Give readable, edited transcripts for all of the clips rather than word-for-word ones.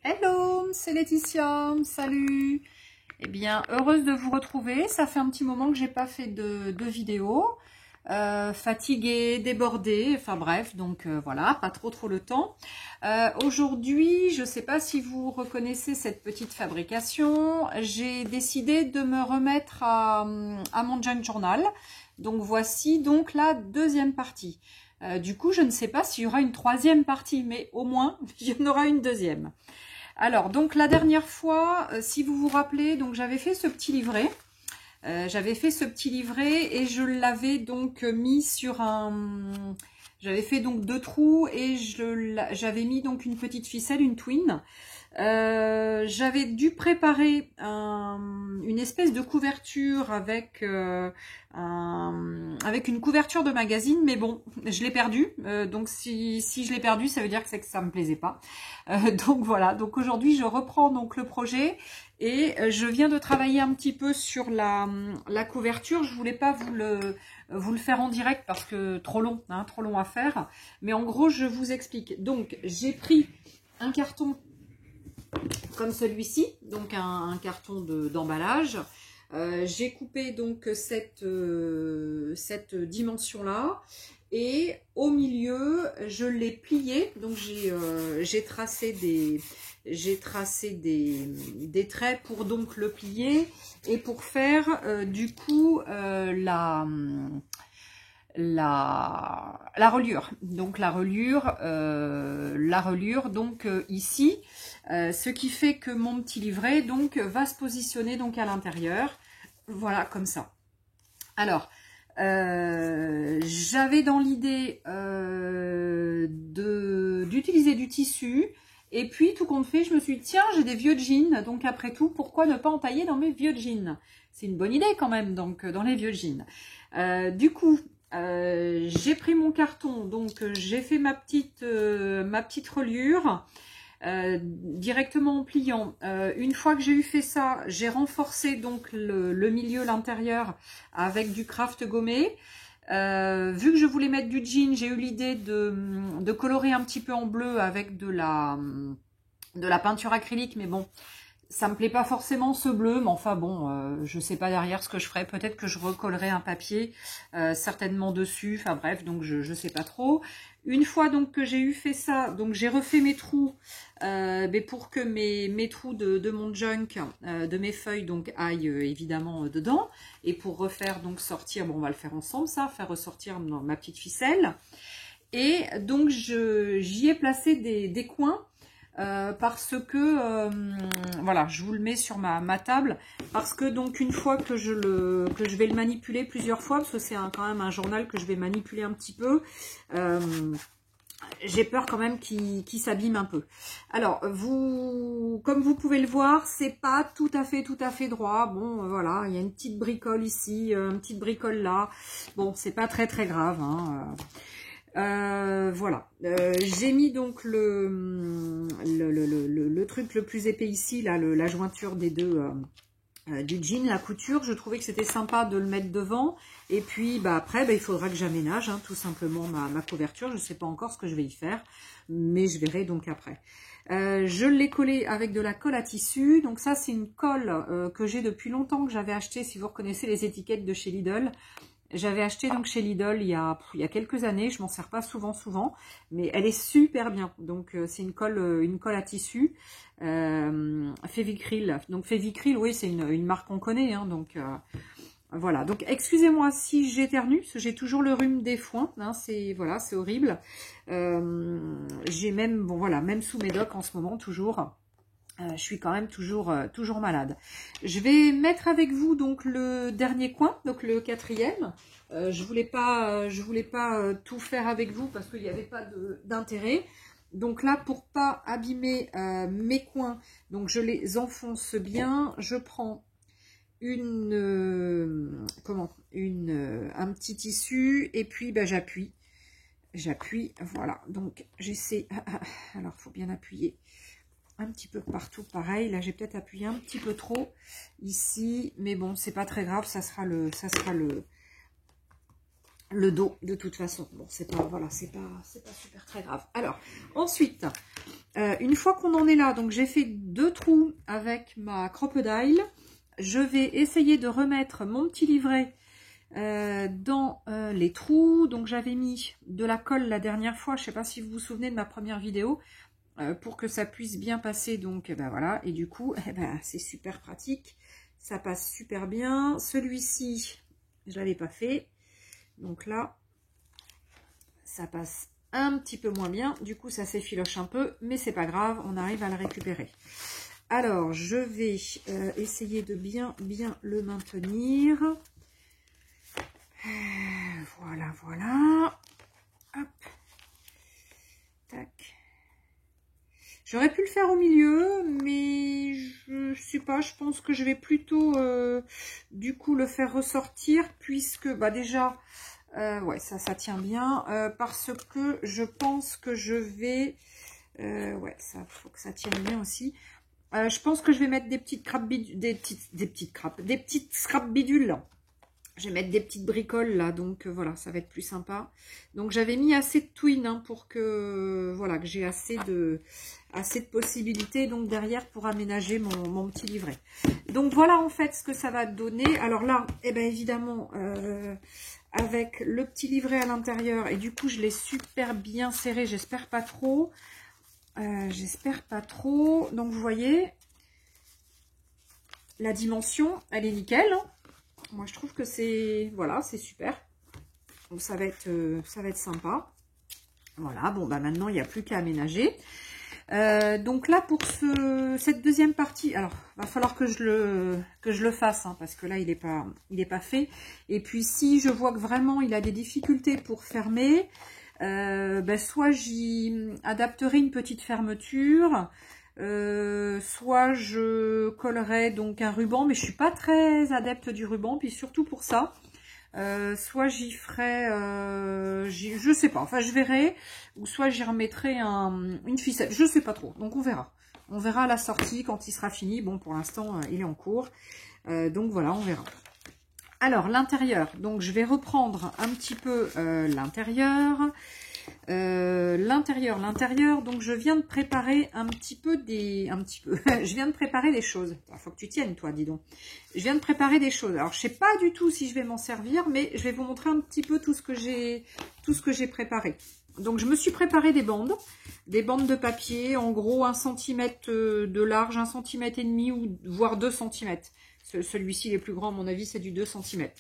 Hello, c'est Laetitia, salut. Eh bien, heureuse de vous retrouver. Ça fait un petit moment que j'ai pas fait de vidéo. Fatiguée, débordée, enfin bref, donc voilà, pas trop le temps. Aujourd'hui, je sais pas si vous reconnaissez cette petite fabrication. J'ai décidé de me remettre à mon junk journal. Donc voici donc la deuxième partie. Du coup, je ne sais pas s'il y aura une troisième partie, mais au moins, il y en aura une deuxième. Alors, donc la dernière fois, si vous vous rappelez, donc j'avais fait ce petit livret. Et je l'avais donc mis sur un... J'avais fait donc 2 trous et j'avais mis donc une petite ficelle, une twin. J'avais dû préparer une espèce de couverture avec une couverture de magazine, mais bon, je l'ai perdu. Donc si je l'ai perdu, ça veut dire que c'est que ça me plaisait pas. Donc voilà. Donc aujourd'hui, je reprends donc le projet et je viens de travailler un petit peu sur la couverture. Je voulais pas vous le faire en direct parce que trop long à faire. Mais en gros, je vous explique. Donc j'ai pris un carton comme celui-ci, donc un carton d'emballage. J'ai coupé donc cette dimension-là et au milieu, je l'ai plié. Donc j'ai tracé des traits pour donc le plier et pour faire du coup la reliure. Donc la reliure donc ici, ce qui fait que mon petit livret donc va se positionner donc à l'intérieur, voilà, comme ça. Alors j'avais dans l'idée d'utiliser du tissu, et puis tout compte fait, je me suis dit tiens, j'ai des vieux jeans, donc après tout, pourquoi ne pas entailler dans mes vieux jeans? C'est une bonne idée quand même, donc dans les vieux jeans. Du coup, j'ai pris mon carton, donc j'ai fait ma petite reliure directement en pliant. Une fois que j'ai eu fait ça, j'ai renforcé donc le milieu, l'intérieur avec du craft gommé. Vu que je voulais mettre du jean, j'ai eu l'idée de colorer un petit peu en bleu avec de la peinture acrylique, mais bon, ça me plaît pas forcément ce bleu, mais enfin bon, je sais pas derrière ce que je ferai. Peut-être que je recollerai un papier certainement dessus. Enfin bref, donc je sais pas trop. Une fois donc que j'ai eu fait ça, donc j'ai refait mes trous pour que mes trous de mon junk, de mes feuilles donc aillent évidemment dedans. Et pour refaire donc sortir, bon on va le faire ensemble ça, faire ressortir ma petite ficelle. Et donc j'y ai placé des coins. Parce que voilà, je vous le mets sur ma table, parce que donc une fois que je vais le manipuler plusieurs fois, parce que c'est quand même un journal que je vais manipuler un petit peu, j'ai peur quand même qu'il s'abîme un peu. Alors comme vous pouvez le voir, c'est pas tout à fait droit. Bon voilà, il y a une petite bricole ici, une petite bricole là. Bon, c'est pas très grave, hein. Voilà, j'ai mis donc le truc le plus épais ici, là, la jointure des deux du jean, la couture. Je trouvais que c'était sympa de le mettre devant. Et puis bah, après, il faudra que j'aménage tout simplement ma couverture. Je ne sais pas encore ce que je vais y faire, mais je verrai donc après. Je l'ai collé avec de la colle à tissu. Donc ça, c'est une colle que j'ai depuis longtemps, que j'avais acheté, si vous reconnaissez les étiquettes de chez Lidl. J'avais acheté donc chez Lidl il y a quelques années, je m'en sers pas souvent, mais elle est super bien. Donc c'est une colle à tissu, Fevicril. Donc Fevicril, oui, c'est une marque qu'on connaît, hein, donc voilà. Donc excusez-moi si j'éternue, parce que j'ai toujours le rhume des foins, hein, c'est voilà, c'est horrible. J'ai même, bon voilà, même sous médoc en ce moment toujours. Je suis quand même toujours malade. Je vais mettre avec vous donc le dernier coin, donc le 4e. Je voulais pas tout faire avec vous parce qu'il n'y avait pas d'intérêt. Donc là, pour pas abîmer mes coins, donc je les enfonce bien. Je prends un petit tissu et puis j'appuie. Voilà. Donc j'essaie. Alors il faut bien appuyer. Un petit peu partout, pareil. Là, j'ai peut-être appuyé un petit peu trop ici, mais bon, c'est pas très grave. Ça sera le le dos de toute façon. Bon, c'est pas, voilà, c'est pas super très grave. Alors, ensuite, une fois qu'on en est là, donc j'ai fait 2 trous avec ma crocodile. Je vais essayer de remettre mon petit livret dans les trous. Donc j'avais mis de la colle la dernière fois, je sais pas si vous vous souvenez de ma première vidéo, pour que ça puisse bien passer. Donc ben voilà, et du coup c'est super pratique, ça passe super bien. Celui-ci je l'avais pas fait, donc là ça passe un petit peu moins bien, du coup ça s'effiloche un peu, mais c'est pas grave, on arrive à le récupérer. Alors je vais essayer de bien le maintenir. Voilà, voilà. Hop. Tac. J'aurais pu le faire au milieu, mais je sais pas, je pense que je vais plutôt du coup le faire ressortir, puisque bah déjà, ouais, ça tient bien, parce que je pense que je vais, ouais, ça faut que ça tienne bien aussi. Je pense que je vais mettre des petites scrap bidules. Je vais mettre des petites bricoles là, donc voilà, ça va être plus sympa. Donc j'avais mis assez de twine hein, pour que voilà, que j'ai assez de possibilités donc derrière pour aménager mon petit livret. Donc voilà en fait ce que ça va donner. Alors là, eh ben évidemment avec le petit livret à l'intérieur, et du coup je l'ai super bien serré, j'espère pas trop. J'espère pas trop. Donc vous voyez, la dimension, elle est nickel. Hein. Moi, je trouve que c'est, voilà, c'est super. Donc, ça va être sympa. Voilà, bon, bah maintenant, il n'y a plus qu'à aménager. Donc là, pour cette deuxième partie, alors, va falloir que je le fasse, hein, parce que là, il est pas fait. Et puis, si je vois que vraiment, il a des difficultés pour fermer, bah, soit j'y adapterai une petite fermeture, soit je collerai donc un ruban, mais je suis pas très adepte du ruban, puis surtout pour ça, soit j'y ferai, je sais pas, enfin je verrai, ou soit j'y remettrai une ficelle, je sais pas trop, donc on verra à la sortie quand il sera fini. Bon, pour l'instant il est en cours, donc voilà, on verra. Alors l'intérieur, donc je vais reprendre un petit peu l'intérieur. L'intérieur, donc je viens de préparer je viens de préparer des choses. Il faut que tu tiennes, toi, dis donc. Je viens de préparer des choses. Alors, je sais pas du tout si je vais m'en servir, mais je vais vous montrer un petit peu tout ce que j'ai préparé. Donc, je me suis préparé des bandes de papier, en gros 1 cm de large, 1,5 cm ou voire 2 cm. Celui-ci, les plus grands, à mon avis, c'est du 2 cm.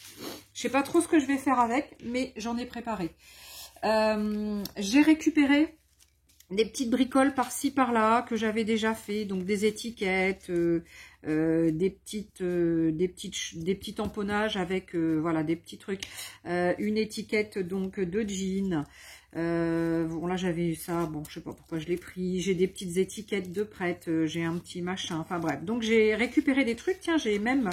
Je sais pas trop ce que je vais faire avec, mais j'en ai préparé. J'ai récupéré des petites bricoles par-ci par-là que j'avais déjà fait, donc des étiquettes, des petits tamponnages avec voilà, des petits trucs, une étiquette donc de jean. Bon là j'avais eu ça, bon je sais pas pourquoi je l'ai pris. J'ai des petites étiquettes de prêtes, j'ai un petit machin, enfin bref, donc j'ai récupéré des trucs. Tiens, j'ai même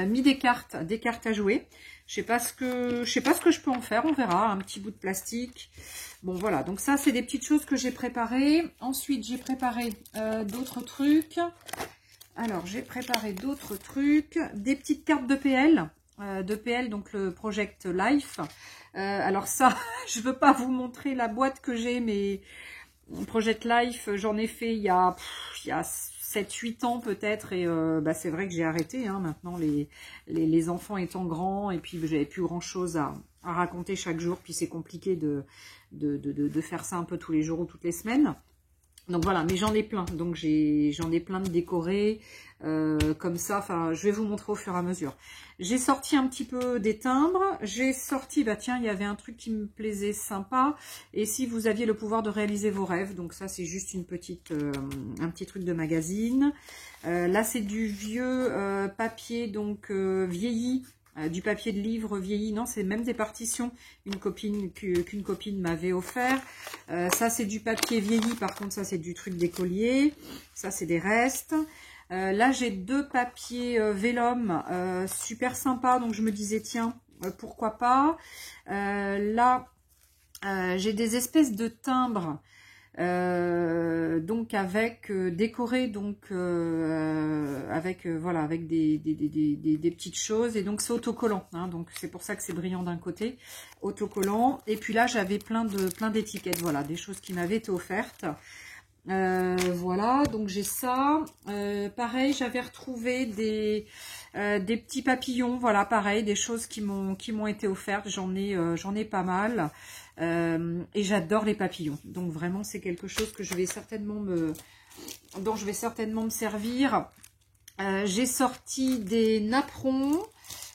mis des cartes à jouer. Je sais pas ce que je peux en faire, on verra. Un petit bout de plastique. Bon voilà, donc ça c'est des petites choses que j'ai préparées. Ensuite j'ai préparé d'autres trucs. Alors j'ai préparé d'autres trucs, des petites cartes de PL, donc le Project Life. Alors ça, je veux pas vous montrer la boîte que j'ai, mais Project Life, j'en ai fait il y a 7-8 ans peut-être, et bah, c'est vrai que j'ai arrêté, hein, maintenant les enfants étant grands, et puis j'avais plus grand chose à raconter chaque jour, puis c'est compliqué de faire ça un peu tous les jours ou toutes les semaines. Donc voilà, mais j'en ai plein, donc j'en ai plein de décorés, comme ça, enfin je vais vous montrer au fur et à mesure. J'ai sorti un petit peu des timbres, j'ai sorti, bah tiens, il y avait un truc qui me plaisait sympa, et si vous aviez le pouvoir de réaliser vos rêves, donc ça c'est juste un petit truc de magazine. Là c'est du vieux papier, donc vieilli, du papier de livre vieilli, non, c'est même des partitions qu'une copine m'avait offert. Ça c'est du papier vieilli, par contre ça c'est du truc d'écolier, ça c'est des restes. Là j'ai 2 papiers vélum super sympa, donc je me disais tiens, pourquoi pas. Là j'ai des espèces de timbres donc avec décoré donc avec voilà avec des petites choses, et donc c'est autocollant, hein, donc c'est pour ça que c'est brillant d'un côté, autocollant. Et puis là j'avais plein d'étiquettes, voilà, des choses qui m'avaient été offertes. Voilà, donc j'ai ça. Pareil, j'avais retrouvé des petits papillons, voilà, pareil, des choses qui m'ont été offertes. J'en ai pas mal, et j'adore les papillons. Donc vraiment, c'est quelque chose que dont je vais certainement me servir. J'ai sorti des napperons.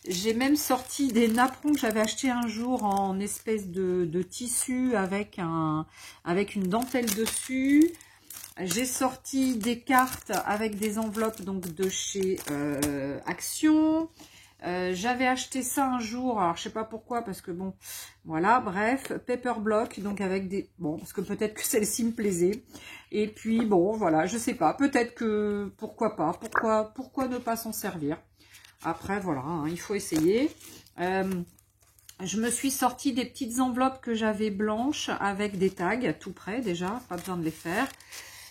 J'ai même sorti des napperons que j'avais acheté un jour en espèce de tissu avec une dentelle dessus. J'ai sorti des cartes avec des enveloppes donc de chez Action. J'avais acheté ça un jour, alors je sais pas pourquoi, parce que bon, voilà, bref, Paper Block, donc avec des... Bon, parce que peut-être que celle-ci me plaisait. Et puis bon, voilà, je sais pas, peut-être que... Pourquoi pas, pourquoi ne pas s'en servir? Après, voilà, hein, il faut essayer. Je me suis sorti des petites enveloppes que j'avais blanches avec des tags tout près déjà, pas besoin de les faire.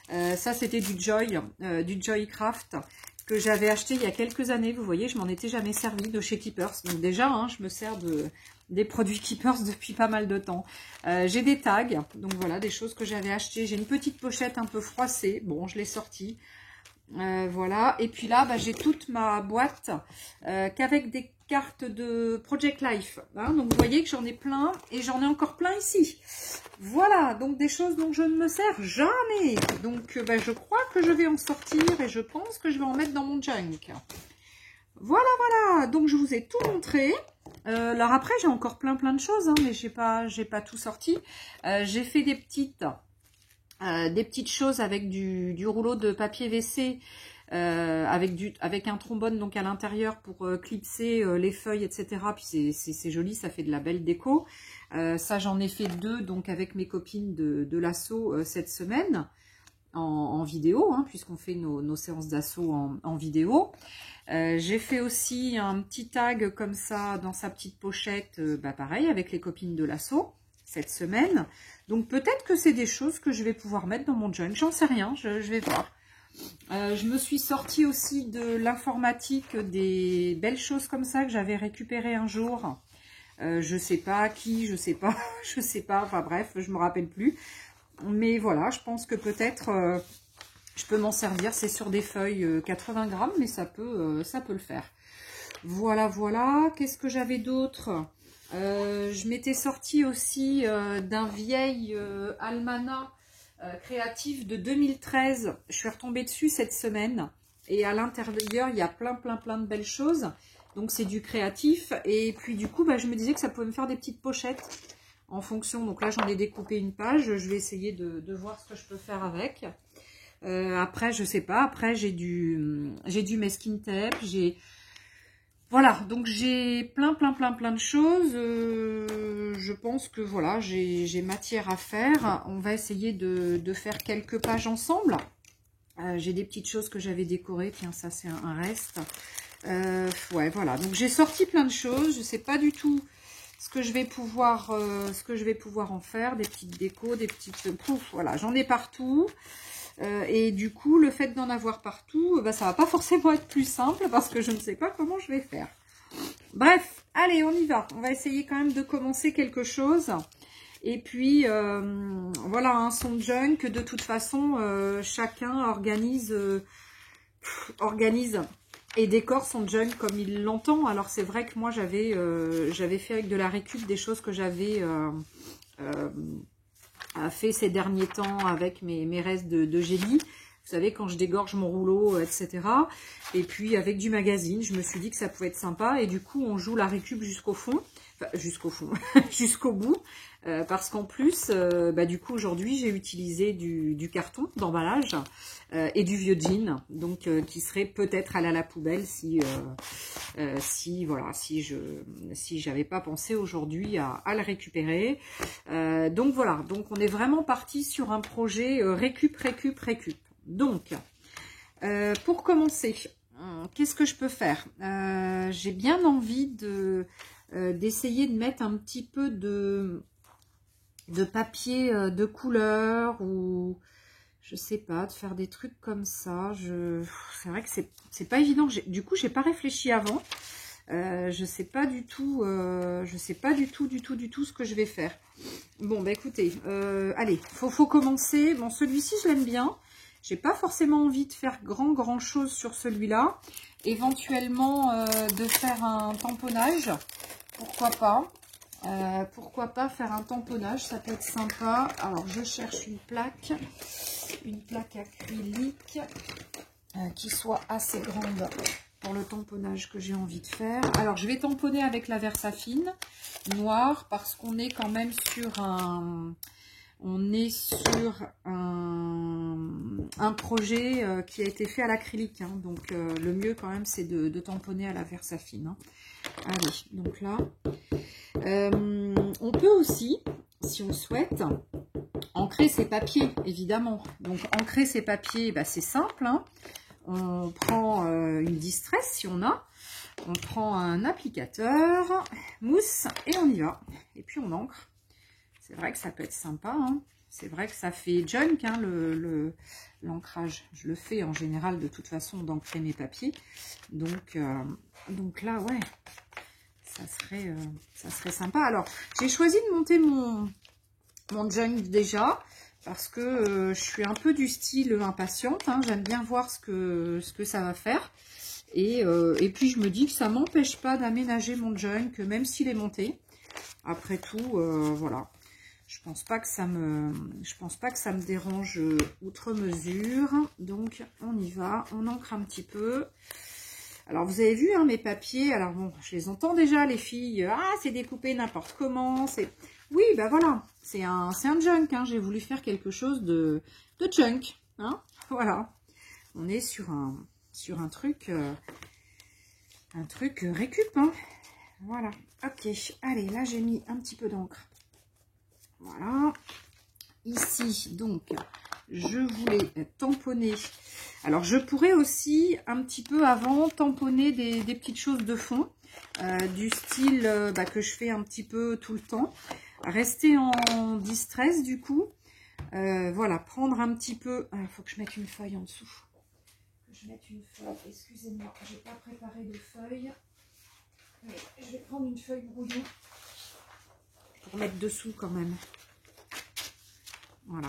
Ça c'était du Joycraft que j'avais acheté il y a quelques années. Vous voyez, je m'en étais jamais servi, de chez Keepers. Donc déjà, hein, je me sers des produits Keepers depuis pas mal de temps. J'ai des tags, donc voilà, des choses que j'avais achetées. J'ai une petite pochette un peu froissée. Bon, je l'ai sortie. Voilà, et puis là bah, j'ai toute ma boîte qu'avec des cartes de Project Life, hein. Donc vous voyez que j'en ai plein, et j'en ai encore plein ici. Voilà, donc des choses dont je ne me sers jamais. Donc bah, je crois que je vais en sortir, et je pense que je vais en mettre dans mon junk. Voilà, donc je vous ai tout montré. Alors après j'ai encore plein de choses, hein, mais j'ai pas tout sorti. J'ai fait des petites choses avec du rouleau de papier WC, avec un trombone donc à l'intérieur pour clipser les feuilles, etc. Puis c'est joli, ça fait de la belle déco. Ça j'en ai fait 2 donc avec mes copines de l'assaut cette semaine en vidéo, hein, puisqu'on fait nos séances d'assaut en vidéo. J'ai fait aussi un petit tag comme ça dans sa petite pochette, bah pareil avec les copines de l'assaut cette semaine. Donc peut-être que c'est des choses que je vais pouvoir mettre dans mon junk, j'en sais rien, je vais voir. Je me suis sortie aussi de l'informatique, des belles choses comme ça que j'avais récupérées un jour. Je sais pas qui, je sais pas, enfin bref, je me rappelle plus. Mais voilà, je pense que peut-être je peux m'en servir. C'est sur des feuilles 80 grammes, mais ça peut le faire. Voilà. Qu'est-ce que j'avais d'autre? Je m'étais sortie aussi d'un vieil almanach créatif de 2013. Je suis retombée dessus cette semaine. Et à l'intérieur, il y a plein de belles choses. Donc c'est du créatif. Et puis du coup, bah, je me disais que ça pouvait me faire des petites pochettes en fonction. Donc là, j'en ai découpé une page. Je vais essayer de voir ce que je peux faire avec. Après, je sais pas. Après, j'ai du masking tape. Voilà, donc j'ai plein de choses. Je pense que voilà, j'ai matière à faire. On va essayer de faire quelques pages ensemble. J'ai des petites choses que j'avais décorées. Tiens, ça c'est un reste. Ouais, voilà. Donc j'ai sorti plein de choses. Je sais pas du tout ce que je vais pouvoir en faire. Des petites décos, des petites... Pouf, voilà, j'en ai partout. Et du coup, le fait d'en avoir partout, bah, ça va pas forcément être plus simple parce que je ne sais pas comment je vais faire. Bref, allez, on y va. On va essayer quand même de commencer quelque chose. Et puis, voilà, hein, son junk, de toute façon, chacun organise et décore son junk comme il l'entend. Alors, c'est vrai que moi, j'avais fait avec de la récup des choses que j'avais... fait ces derniers temps avec mes restes de génie. Vous savez, quand je dégorge mon rouleau, etc. Et puis, avec du magazine, je me suis dit que ça pouvait être sympa. Et du coup, on joue la récup jusqu'au fond. Enfin, jusqu'au fond, jusqu'au bout. Parce qu'en plus, bah, du coup, aujourd'hui, j'ai utilisé du carton d'emballage et du vieux jean. Donc, qui serait peut-être allé à la poubelle si j'avais pas pensé aujourd'hui à le récupérer. Donc voilà, donc on est vraiment parti sur un projet récup. Donc, pour commencer, qu'est-ce que je peux faire? J'ai bien envie d'essayer de mettre un petit peu de de papier de couleur ou je sais pas, de faire des trucs comme ça. C'est vrai que c'est pas évident. Du coup, j'ai pas réfléchi avant. Je sais pas du tout, je sais pas du tout ce que je vais faire. Bon, bah écoutez, allez, faut commencer. Bon, celui-ci, je l'aime bien. J'ai pas forcément envie de faire grand chose sur celui-là. Éventuellement, de faire un tamponnage. Pourquoi pas? Pourquoi pas faire un tamponnage, ça peut être sympa. Alors, je cherche une plaque acrylique qui soit assez grande pour le tamponnage que j'ai envie de faire. Alors, je vais tamponner avec la Versafine noire parce qu'on est quand même sur un projet qui a été fait à l'acrylique. Hein. Donc, le mieux quand même, c'est de tamponner à la Versafine. Hein. Allez, donc là, on peut aussi, si on souhaite, ancrer ses papiers, évidemment. Donc, ancrer ses papiers, bah, c'est simple. Hein. On prend une distress, si on a. On prend un applicateur, mousse, et on y va. Et puis, on encre. C'est vrai que ça peut être sympa. Hein. C'est vrai que ça fait junk, hein, l'ancrage. Je le fais en général, de toute façon, d'ancrer mes papiers. Donc là, ouais, ça serait sympa. Alors, j'ai choisi de monter mon junk déjà, parce que je suis un peu du style impatiente. Hein. J'aime bien voir ce que ça va faire. Et puis, je me dis que ça m'empêche pas d'aménager mon junk, même s'il est monté. Après tout, voilà. Je pense pas que ça me dérange outre mesure. Donc, on y va. On ancre un petit peu. Alors, vous avez vu, hein, mes papiers. Alors, bon, je les entends déjà, les filles. Ah, c'est découpé n'importe comment. Oui, ben voilà. C'est un junk. Hein. J'ai voulu faire quelque chose de junk. Hein. Voilà. On est sur un truc récup. Hein. Voilà. Ok. Allez, là, j'ai mis un petit peu d'encre. Voilà. Ici, donc, je voulais tamponner. Alors, je pourrais aussi, un petit peu avant, tamponner des petites choses de fond, du style que je fais un petit peu tout le temps. Rester en distress, du coup. Voilà, prendre un petit peu... Il faut que je mette une feuille en dessous. Excusez-moi, je n'ai pas préparé de feuille. Allez, je vais prendre une feuille brouillon pour mettre dessous quand même. Voilà.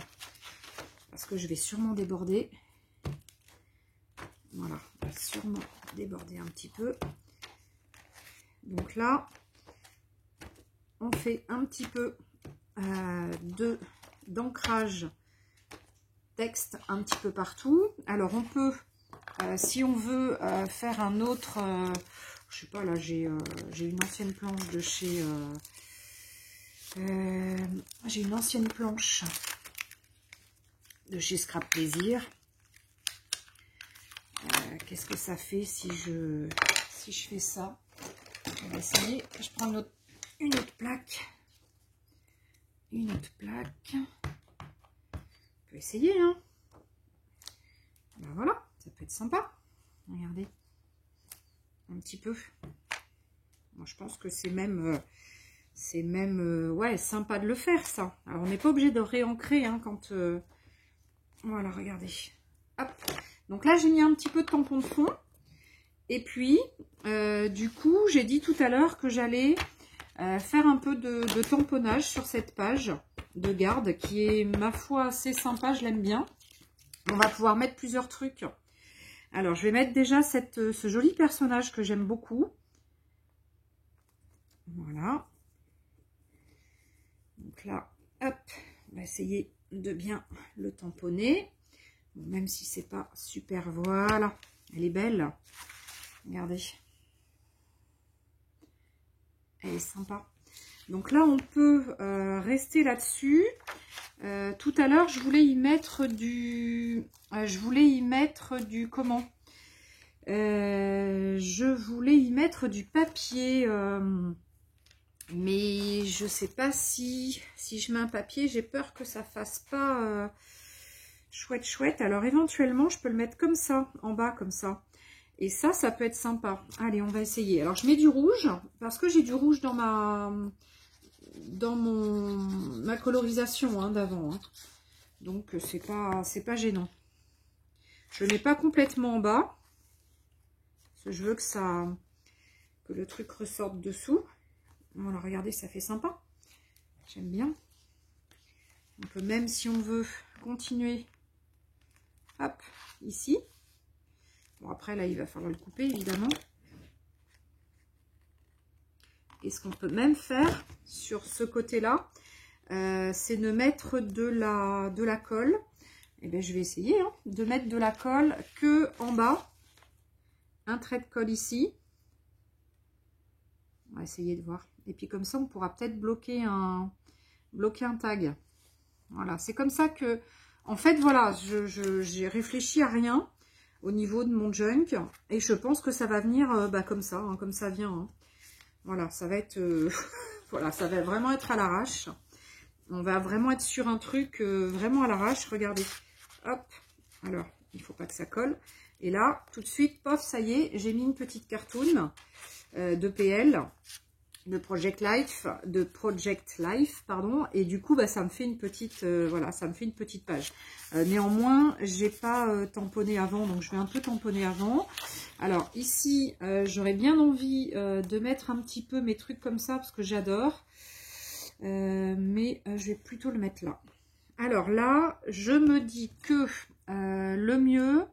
Parce que je vais sûrement déborder. Voilà, on va sûrement déborder un petit peu. Donc là, on fait un petit peu d'ancrage texte un petit peu partout. Alors, on peut, si on veut faire un autre... je sais pas, là, j'ai une ancienne planche de chez... j'ai une ancienne planche de chez Scrap Plaisir. Qu'est-ce que ça fait si je fais ça? On va essayer. Je prends une autre plaque. Une autre plaque. On peut essayer, hein. Ben voilà, ça peut être sympa. Regardez. Un petit peu. Moi, je pense que c'est même... ouais, sympa de le faire, ça. Alors, on n'est pas obligé de réancrer, hein, quand... Voilà, regardez. Hop. Donc là, j'ai mis un petit peu de tampon de fond. Et puis, du coup, j'ai dit tout à l'heure que j'allais faire un peu de tamponnage sur cette page de garde qui est, ma foi, assez sympa. Je l'aime bien. On va pouvoir mettre plusieurs trucs. Alors, je vais mettre déjà ce joli personnage que j'aime beaucoup. Voilà. Donc là, hop, on va essayer de bien le tamponner. Bon, même si c'est pas super, voilà. Elle est belle. Regardez. Elle est sympa. Donc là, on peut rester là-dessus. Tout à l'heure, je voulais y mettre du... comment je voulais y mettre du papier... mais je sais pas si je mets un papier, j'ai peur que ça fasse pas chouette. Alors éventuellement, je peux le mettre comme ça, en bas comme ça. Et ça peut être sympa. Allez, on va essayer. Alors je mets du rouge, parce que j'ai du rouge dans dans ma colorisation hein, d'avant. Hein. Donc, c'est pas gênant. Je ne le mets pas complètement en bas. Parce que je veux que le truc ressorte dessous. Voilà, regardez, ça fait sympa. J'aime bien. On peut même, si on veut, continuer. Hop, ici. Bon, après, là, il va falloir le couper, évidemment. Et ce qu'on peut même faire sur ce côté-là, c'est de mettre de la colle. Et bien, je vais essayer hein, de mettre de la colle que en bas. Un trait de colle ici. On va essayer de voir. Et puis comme ça, on pourra peut-être bloquer un tag. Voilà, c'est comme ça que... En fait, voilà, j'ai réfléchi à rien au niveau de mon junk. Et je pense que ça va venir comme ça, hein, comme ça vient. Hein. Voilà, ça va être... voilà, ça va vraiment être à l'arrache. On va vraiment être sur un truc vraiment à l'arrache. Regardez. Hop. Alors, il ne faut pas que ça colle. Et là, tout de suite, pof, ça y est, j'ai mis une petite cartoon de PL, de Project Life, pardon. Et du coup, ça me fait une petite, voilà, ça me fait une petite page. Néanmoins, j'ai pas tamponné avant, donc je vais un peu tamponner avant. Alors ici, j'aurais bien envie de mettre un petit peu mes trucs comme ça parce que j'adore, mais je vais plutôt le mettre là. Alors là, je me dis que le mieux,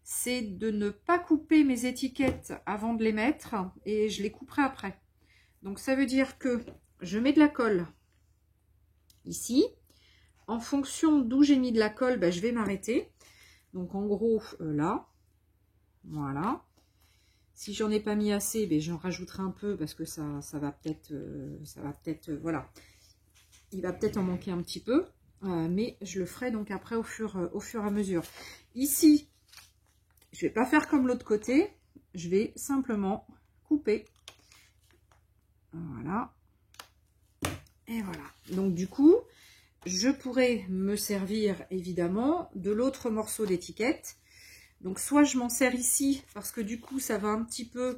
c'est de ne pas couper mes étiquettes avant de les mettre et je les couperai après. Donc ça veut dire que je mets de la colle ici. En fonction d'où j'ai mis de la colle, je vais m'arrêter. Donc en gros, là, voilà. Si j'en ai pas mis assez, j'en rajouterai un peu parce que ça va peut-être, voilà. Il va peut-être en manquer un petit peu, mais je le ferai donc après au fur et à mesure. Ici, je vais pas faire comme l'autre côté, je vais simplement couper. Voilà. Et voilà. Donc du coup, je pourrais me servir évidemment de l'autre morceau d'étiquette. Donc soit je m'en sers ici parce que du coup ça va un petit peu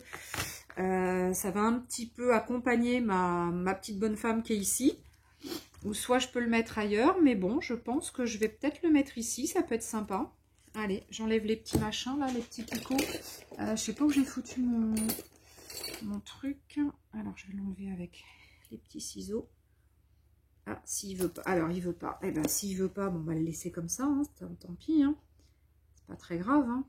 accompagner ma petite bonne femme qui est ici. Ou soit je peux le mettre ailleurs, mais bon, je pense que je vais peut-être le mettre ici, ça peut être sympa. Allez, j'enlève les petits machins là, les petits picots. Je sais pas où j'ai foutu mon truc. Alors je vais l'enlever avec les petits ciseaux. Ah, s'il veut pas. Alors il veut pas. Eh ben s'il veut pas, bon, on va le laisser comme ça, hein. Tant pis, hein. C'est pas très grave, hein.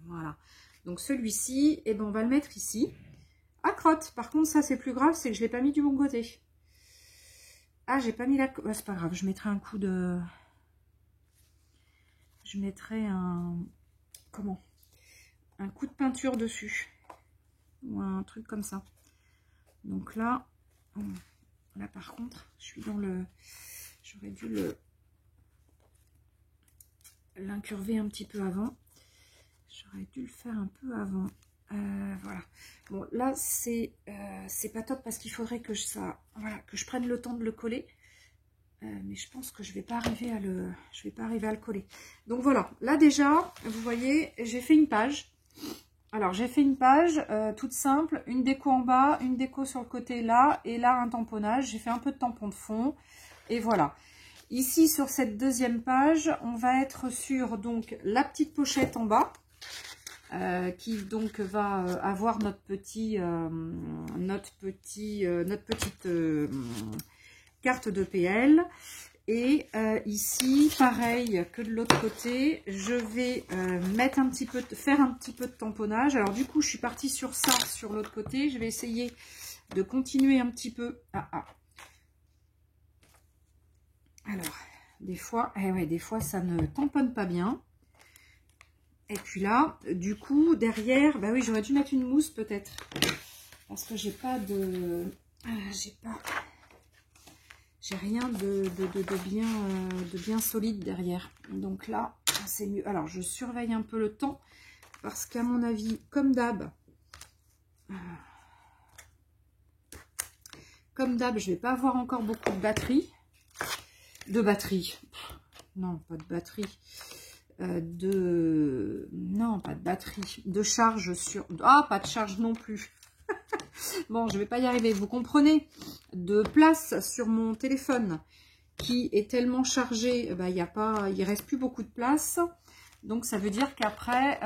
Voilà. Donc celui-ci, on va le mettre ici. À crotte. Par contre, ça c'est plus grave, c'est que je l'ai pas mis du bon côté. Ah, j'ai pas mis la... c'est pas grave, je mettrai un coup de... Je mettrai un... Comment? Un coup de peinture dessus. Ou un truc comme ça. Donc là... Là par contre, je suis dans le... J'aurais dû l'incurver un petit peu avant. J'aurais dû le faire un peu avant. Voilà. Bon, là, c'est pas top parce qu'il faudrait que que je prenne le temps de le coller. Mais je pense que je vais pas arriver à le coller. Donc voilà. Là déjà, vous voyez, j'ai fait une page. Alors j'ai fait une page toute simple, une déco en bas, une déco sur le côté là, et là un tamponnage. J'ai fait un peu de tampon de fond, et voilà. Ici sur cette deuxième page, on va être sur donc la petite pochette en bas. Qui donc va avoir notre petite carte de PL. Et ici, pareil que de l'autre côté, je vais faire un petit peu de tamponnage. Alors du coup, je suis partie sur ça, sur l'autre côté. Je vais essayer de continuer un petit peu. Alors, des fois, des fois, ça ne tamponne pas bien. Et puis là, du coup, derrière, oui, j'aurais dû mettre une mousse peut-être. Parce que j'ai pas de... J'ai rien de bien solide derrière. Donc là, c'est mieux. Alors, je surveille un peu le temps. Parce qu'à mon avis, comme d'hab, je vais pas avoir encore beaucoup de batterie. Non, pas de batterie. Non, pas de batterie. De charge sur... Ah, pas de charge non plus. Bon, je vais pas y arriver. Vous comprenez, de place sur mon téléphone qui est tellement chargé, bah, il reste plus beaucoup de place. Donc, ça veut dire qu'après,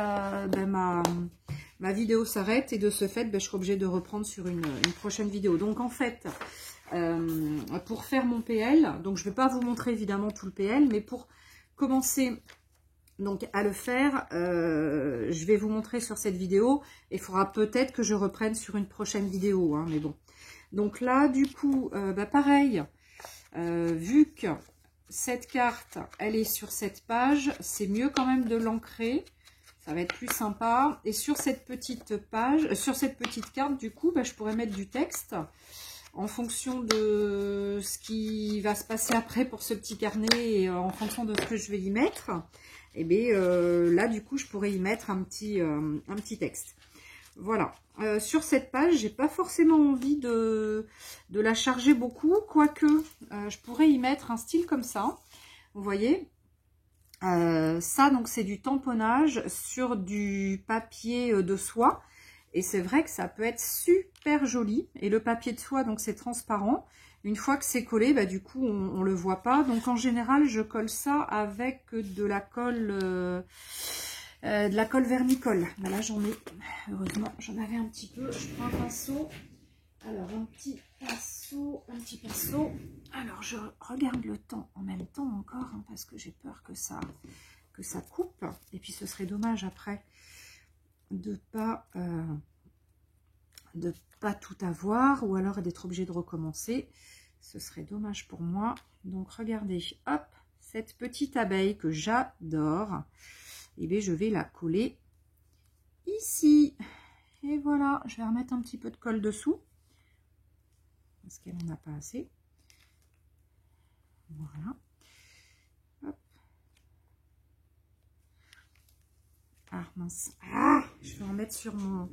ma vidéo s'arrête et de ce fait, je serai obligée de reprendre sur une prochaine vidéo. Donc, en fait, pour faire mon PL, donc je ne vais pas vous montrer évidemment tout le PL, mais pour commencer donc à le faire, je vais vous montrer sur cette vidéo. Il faudra peut-être que je reprenne sur une prochaine vidéo, hein, mais bon. Donc là, du coup, pareil, vu que cette carte, elle est sur cette page, c'est mieux quand même de l'ancrer. Ça va être plus sympa. Et sur cette petite page, sur cette petite carte, du coup, je pourrais mettre du texte en fonction de ce qui va se passer après pour ce petit carnet et en fonction de ce que je vais y mettre. Et bien là, du coup, je pourrais y mettre un petit texte. Voilà. Sur cette page, j'ai pas forcément envie de la charger beaucoup, quoique je pourrais y mettre un style comme ça. Vous voyez, ça, donc, c'est du tamponnage sur du papier de soie. Et c'est vrai que ça peut être super joli. Et le papier de soie, donc, c'est transparent. Une fois que c'est collé, du coup, on le voit pas. Donc, en général, je colle ça avec de la colle vernicole. Là, j'en ai, heureusement, j'en avais un petit peu. Je prends un pinceau. Alors, un petit pinceau. Alors, je regarde le temps en même temps encore, hein, parce que j'ai peur que ça coupe. Et puis, ce serait dommage après de pas tout avoir, ou alors d'être obligé de recommencer. Ce serait dommage pour moi. Donc, regardez, hop, cette petite abeille que j'adore. Et bien, je vais la coller ici. Et voilà, je vais remettre un petit peu de colle dessous. Parce qu'elle n'en a pas assez. Voilà. Hop. Ah, mince. Ah, je vais en mettre sur mon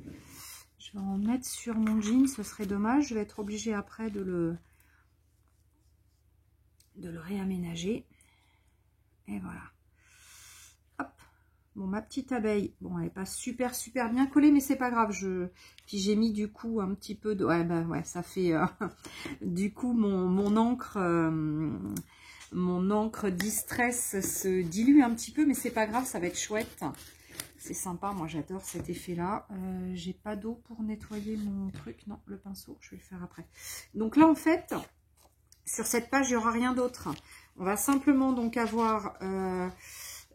jean. Ce serait dommage. Je vais être obligée après de le réaménager. Et voilà. Hop. Bon, ma petite abeille, bon, elle n'est pas super bien collée, mais c'est pas grave. Puis j'ai mis du coup un petit peu de... Ouais, ça fait... du coup, mon encre Distress se dilue un petit peu, mais c'est pas grave, ça va être chouette. C'est sympa, moi j'adore cet effet-là. J'ai pas d'eau pour nettoyer mon truc. Non, le pinceau, je vais le faire après. Donc là, en fait, sur cette page, il n'y aura rien d'autre. On va simplement donc avoir...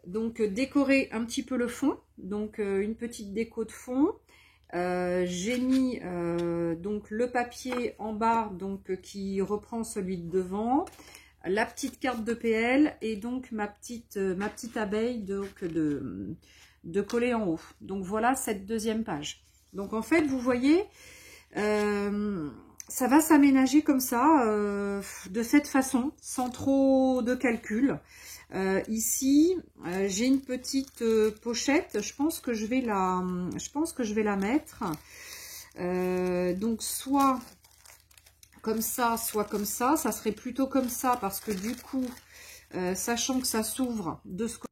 donc décorer un petit peu le fond, donc une petite déco de fond. J'ai mis donc le papier en barre, donc qui reprend celui de devant, la petite carte de PL et donc ma petite abeille donc de coller en haut. Donc voilà cette deuxième page. Donc en fait vous voyez, ça va s'aménager comme ça, de cette façon, sans trop de calcul. Ici, j'ai une petite pochette. Je pense que je vais la mettre. Donc soit comme ça, soit comme ça. Ça serait plutôt comme ça parce que du coup, sachant que ça s'ouvre de ce côté.